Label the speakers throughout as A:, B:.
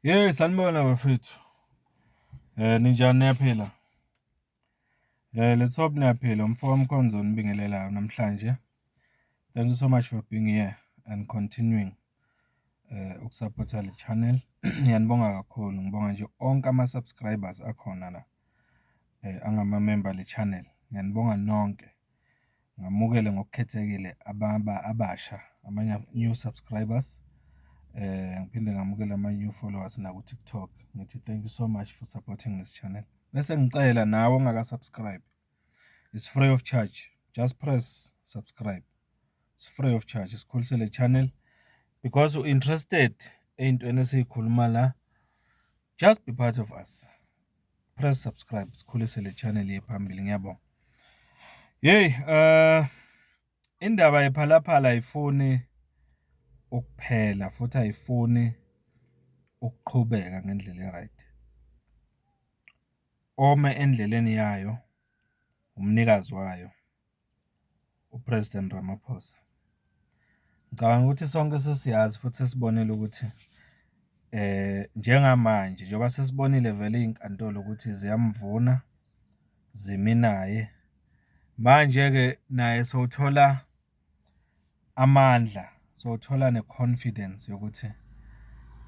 A: Sanibona bafethu. Ninjani niyaphila? Let's hope niyaphila. Umfowabo Mkhonzo onibingelelayo namhlanje. Thank you so much for being here and continuing ukusupporta le channel. Ngiyanibonga kakhulu. Ngibonga nje onke ama-subscribers akhona la. Angama-member le channel. Ngiyanibonga nonke. Ngamukele ngokukhethekile abasha, amanye new subscribers. Ngiphinde ngamukela ama-new followers na ku-TikTok. Ngithi thank you so much for supporting this channel. Bese ngicela nawe ongaka-subscribe. It's free of charge. Just press subscribe. It's free of charge. Sikhulisele le channel because you're interested ey'ntweni esiyikhuluma la. Just be part of us. Press subscribe. Sikhulisele le channel iye phambili. Ngiyabonga. Indaba yephalaphala ayifuni ukuphela futhi ayifuni ukuqhubeka ngendlela e-right. Ome endleleni yayo umnikazi wayo uPresident Ramaphosa. Ngicabanga ukuthi sonke sesiyazi futhi sesibonile ukuthi njengamanje njengoba sesibonile vele izinkantolo ukuthi ziyamvuna ziminaye. Manje ke naye sowuthola amandla, sowuthola ne-confidence yokuthi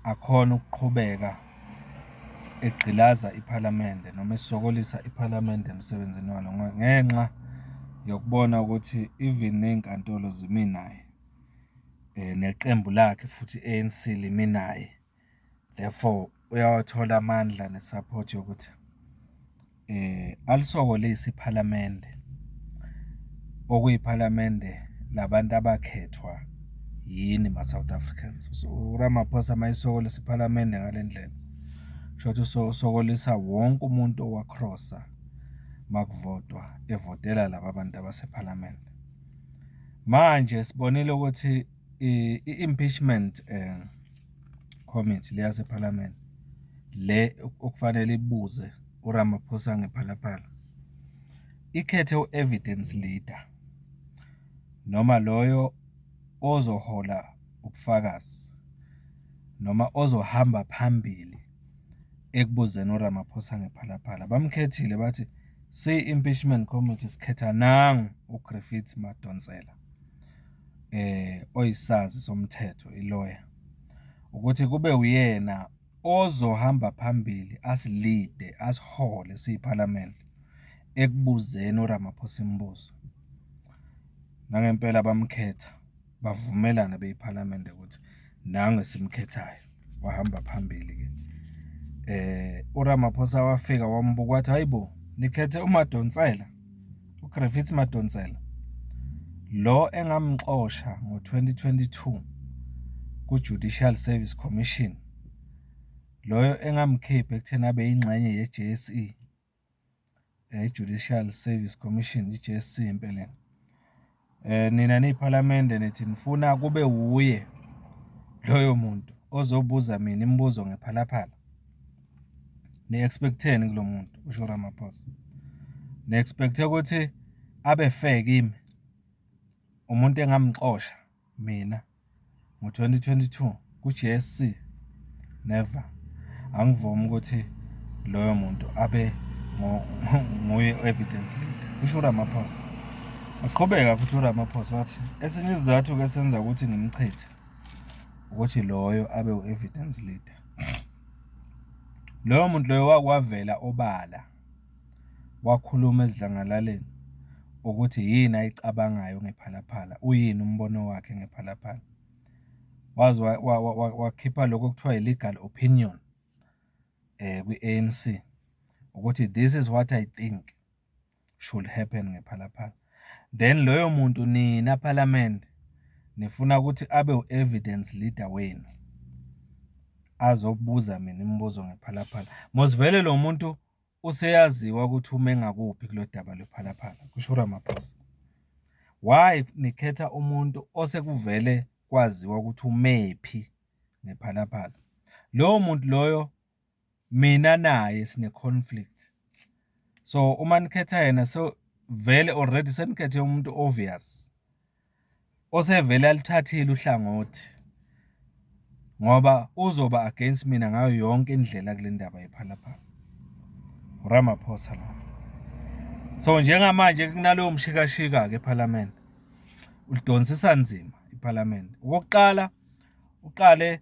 A: akhona ukuqhubeka egqilaza iPhalamende noma esokolisa iPhalamende emsebenzini walo ngenxa yokubona ukuthi even nezinkantolo zimi naye neqembu lakhe futhi ANC limi naye. Therefore uyawathola amandla nesupport yokuthi alisokolise iPhalamende okuyiPhalamende labantu abakhethwa yini ma-South Africans. So uRamaphosa mayisokolisa iPhalamende ngalendlela shothi usokolisa wonke umuntu owakrossa makuvotwa evotela laba bantu abasePhalamende. Manje sibonile ukuthi i-impeachment committee leyasePhalamende le okufanele ibuze uRamaphosa ngephalaphala ikhethe u-evidence leader noma loyo ozohola ubufakazi noma ozohamba phambili ekubuzeni uRamaphosa ngephalaphala. Bamkhethile bathi si-impeachment committee sikhetha nangu uGriffith Madonsela oyisazi somthetho i-lawyer ukuthi kube uyena ozohamba phambili asilide asihole siyiPhalamende ekubuzeni uRamaphosa imibuzo. Nangempela bamkhetha bavumelana beyiPhalamende ukuthi nangu esimkhethayo wahamba phambili ke. uRamaphosa wafika wambuka wathi hayibo nikhethe uMadonsela, uGriffith Madonsela lo engamxosha ngo-2022 ku-Judicial Service Commission, loyo engamkhipha ekutheni abe yingxenye ye-JSE, Judicial Service Commission, i-JSC empeleni. Nina niyiPhalamende nithi nifuna kube wuye loyo muntu ozobuza mina imibuzo ngephalaphala. Ni-expecteni kulo muntu usho uRamaphosa? Ni-expecte ukuthi abe fair kimi, umuntu engamxosha mina ngo-2022 ku-JSC? Never. Angivumi ukuthi loyo muntu abe nguye evidence leader, usho uRamaphosa. Aqhubeka futhi uRamaphosa wathi esinye isizathu ke senza ukuthi ngimchithe ukuthi loyo abe u-evidence leader. Loyo muntu loyo wakwavela obala wakhuluma ezidlangalaleni ukuthi yini ayicabangayo ngephalaphala, uyini umbono wakhe ngephalaphala. Wazi wakhipha lokho okuthiwa i-legal opinion kwi-ANC ukuthi this is what I think should happen ngephalaphala. Then loyo muntu nina Phalamende nifuna ukuthi abe u-evidence leader wenu azobuza mina imibuzo ngephalaphala. Mosivele lo muntu useyaziwa ukuthi ume ngakuphi kulo daba lephalaphala, kusho uRamaphosa. Why nikhetha umuntu osekuvele kwaziwa ukuthi umephi ngephalaphala? Lowo muntu loyo mina naye sine conflict. So uma nikhetha yena so vele already senikhethe umuntu obvious osevele alithathile uhlangothi ngoba uzoba against mina ngayo yonke indlela kule ndaba yephalaphala. uRamaphosa lo. So njengamanje kunalowo mshikashika-ke eParliament. Ulidonsisa nzima iParliament. Okokuqala uqale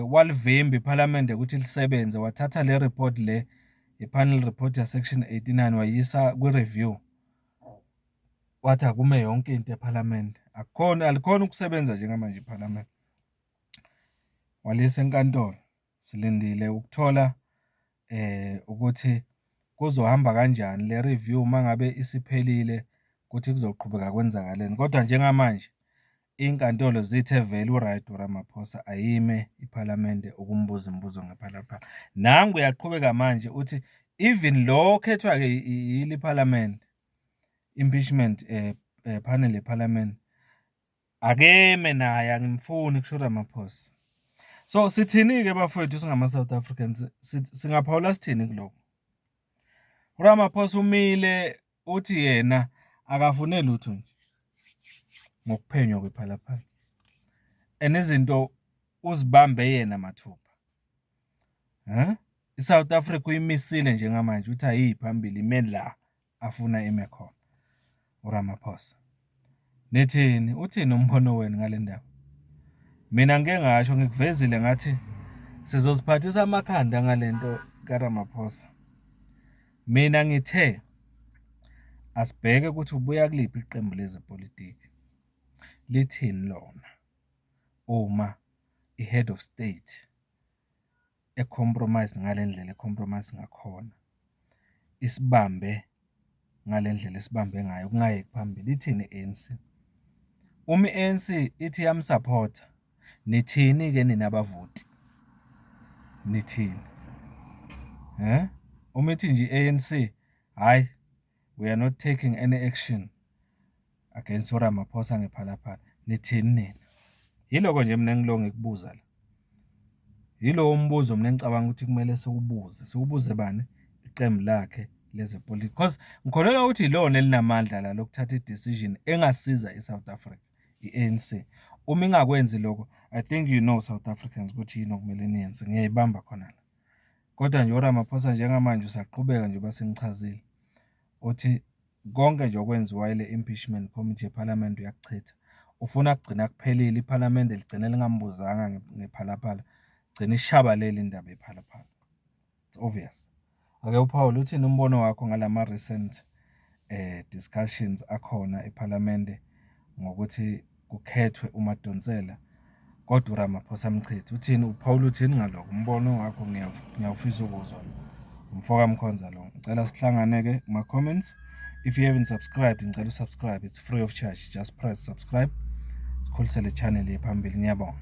A: walivimba iParliament ukuthi lisebenze, wathatha le report le i-panel report ya section 89 wayisa kwi-review. Wathi akume yonke into eParliament. Alikhona ukusebenza njengamanje iParliament. Walisa enkantolo. Silindile ukuthola ukuthi kuzohamba kanjani le review mangabe isiphelile ukuthi kuzoqhubeka kwenzakaleni. Kodwa njengamanje inkantolo zithe vele uright uRamaphosa ayime iParliament ukumbuza imibuzo ngephalaphala. Nangu uyaqhubeka manje uthi even lo okhethwa-ke yili Parliament impeachment panel yeParliament akeme naye, angimfuni kusho uRamaphosa. So sithini-ke bafowethu singama-South Africans, singaphawula sithini kuloko? uRamaphosa umile uthi yena akafune lutho nje ngokuphenywa kwephalaphala. Izinto uzibambe yena mathupha. iSouth Africa uyimisile njengamanje uthi ayiyi phambili ime la afuna ime khona uRamaphosa. Nithini? Uthini umbono wenu ngale ndaba? Mina ngeke ngasho, ngikuvezile ngathi sizosiphathisa amakhanda ngalento kaRamaphosa. Mina ngithe asibheke ukuthi ubuya kuliphi iqembu lezepolitiki. Lithini lona uma i-head of state ecompromise ngale ndlela ecompromise ngakhona, isibambe ngale ndlela esibambe ngayo kungayeki phambili. Ithini i-ANC? Uma i-ANC ithi yamsupport, nithini-ke nina abavoti? Nithini? Uma ithi nje i-ANC hayi, we are not taking any action against uRamaphosa ngephalaphala, nithini nina? Yiloko nje mina engilonge ngikubuza la. Yilowo umbuzo mina engicabanga ukuthi kumele siwubuze bani? Iqembu lakhe lezepolitiki. Because ngikholelwa ukuthi ilona elinamandla la lokuthatha i-decision engasiza iSouth Africa, i-ANC. Uma ingakwenzi lokho, I think you know South Africans ukuthi yini okumele niyenze. Ngiyayibamba khona la. Kodwa nje uRamaphosa njengamanje usaqhubeka nje basengichazile uthi konke nje okwenziwa ile impeachment committee yeParliament uyakuchitha. Ufuna kugcina kuphelile iParliament ligcine lingambuzanga ngephalaphala, gcina ishabalele indaba yephalaphala. It's obvious. Ake uPaul, uthini umbono wakho ngalama recent discussions akhona eParliament ngokuthi kukhethwe uMadonsela kodwa uRamaphosa amchithe? Uthini uPaul, uthini ngaloko? Umbono wakho ngiyawufisa ukuzwa. Umfoka Mkhonza lo. Ngicela sihlangane-ke kuma comments. If you haven't subscribed, ngicela usubscribe. It's free of charge. Just press subscribe. Sikhulisele channel yephambili. Ngiyabonga.